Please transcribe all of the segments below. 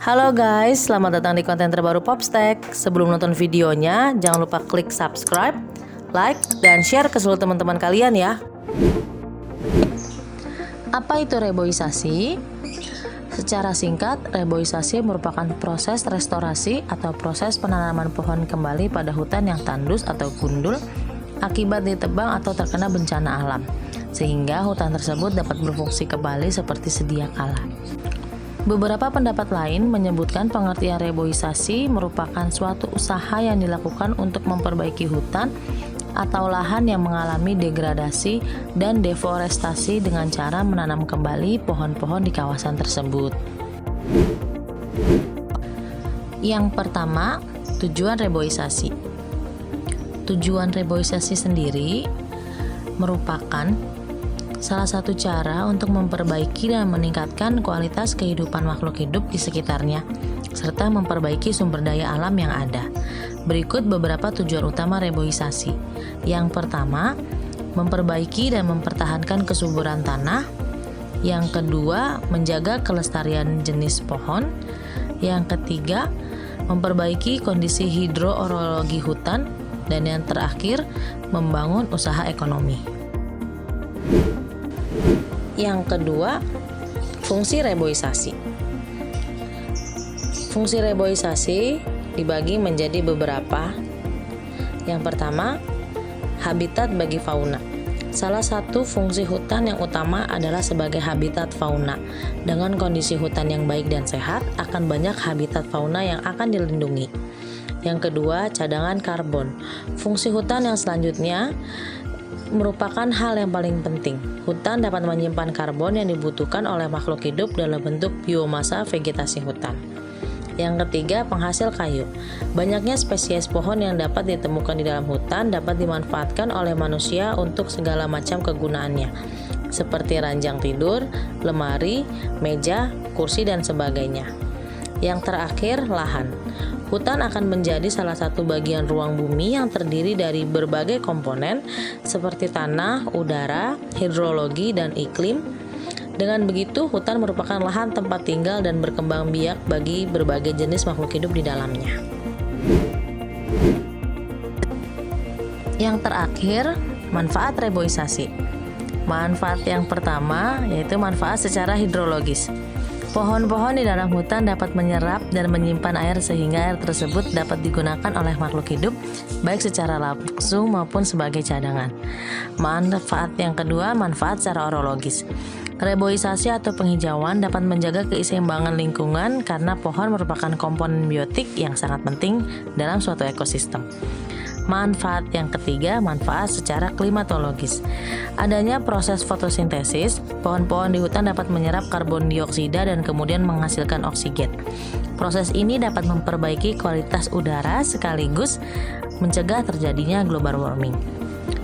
Halo guys, selamat datang di konten terbaru Popstack. Sebelum nonton videonya, jangan lupa klik subscribe, like, dan share ke seluruh teman-teman kalian ya. Apa itu reboisasi? Secara singkat, reboisasi merupakan proses restorasi atau proses penanaman pohon kembali pada hutan yang tandus atau gundul akibat ditebang atau terkena bencana alam, sehingga hutan tersebut dapat berfungsi kembali seperti sedia kala. Beberapa pendapat lain menyebutkan pengertian reboisasi merupakan suatu usaha yang dilakukan untuk memperbaiki hutan atau lahan yang mengalami degradasi dan deforestasi dengan cara menanam kembali pohon-pohon di kawasan tersebut. Yang pertama, tujuan reboisasi. Tujuan reboisasi sendiri merupakan salah satu cara untuk memperbaiki dan meningkatkan kualitas kehidupan makhluk hidup di sekitarnya, serta memperbaiki sumber daya alam yang ada. Berikut beberapa tujuan utama reboisasi. Yang pertama, memperbaiki dan mempertahankan kesuburan tanah. Yang kedua, menjaga kelestarian jenis pohon. Yang ketiga, memperbaiki kondisi hidroorologi hutan. Dan yang terakhir, membangun usaha ekonomi. Yang kedua, fungsi reboisasi. Fungsi reboisasi dibagi menjadi beberapa. Yang pertama, habitat bagi fauna. Salah satu fungsi hutan yang utama adalah sebagai habitat fauna. Dengan kondisi hutan yang baik dan sehat, akan banyak habitat fauna yang akan dilindungi. Yang kedua, cadangan karbon. Fungsi hutan yang selanjutnya merupakan hal yang paling penting. Hutan dapat menyimpan karbon yang dibutuhkan oleh makhluk hidup dalam bentuk biomasa vegetasi hutan. Yang ketiga, penghasil kayu. Banyaknya spesies pohon yang dapat ditemukan di dalam hutan dapat dimanfaatkan oleh manusia untuk segala macam kegunaannya, seperti ranjang tidur, lemari, meja, kursi, dan sebagainya. Yang terakhir, lahan. Hutan akan menjadi salah satu bagian ruang bumi yang terdiri dari berbagai komponen seperti tanah, udara, hidrologi, dan iklim. Dengan begitu, hutan merupakan lahan tempat tinggal dan berkembang biak bagi berbagai jenis makhluk hidup di dalamnya. Yang terakhir, manfaat reboisasi. Manfaat yang pertama yaitu manfaat secara hidrologis. Pohon-pohon di dalam hutan dapat menyerap dan menyimpan air sehingga air tersebut dapat digunakan oleh makhluk hidup baik secara langsung maupun sebagai cadangan. Manfaat yang kedua, manfaat secara orologis. Reboisasi atau penghijauan dapat menjaga keseimbangan lingkungan karena pohon merupakan komponen biotik yang sangat penting dalam suatu ekosistem. Manfaat yang ketiga, manfaat secara klimatologis. Adanya proses fotosintesis, pohon-pohon di hutan dapat menyerap karbon dioksida dan kemudian menghasilkan oksigen. Proses ini dapat memperbaiki kualitas udara sekaligus mencegah terjadinya global warming.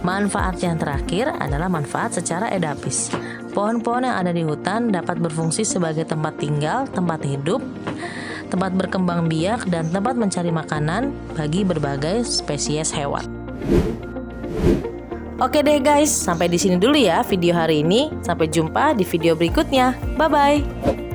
Manfaat yang terakhir adalah manfaat secara edapis. Pohon-pohon yang ada di hutan dapat berfungsi sebagai tempat tinggal, tempat hidup, tempat berkembang biak, dan tempat mencari makanan bagi berbagai spesies hewan. Oke deh guys, sampai di sini dulu ya video hari ini. Sampai jumpa di video berikutnya. Bye-bye.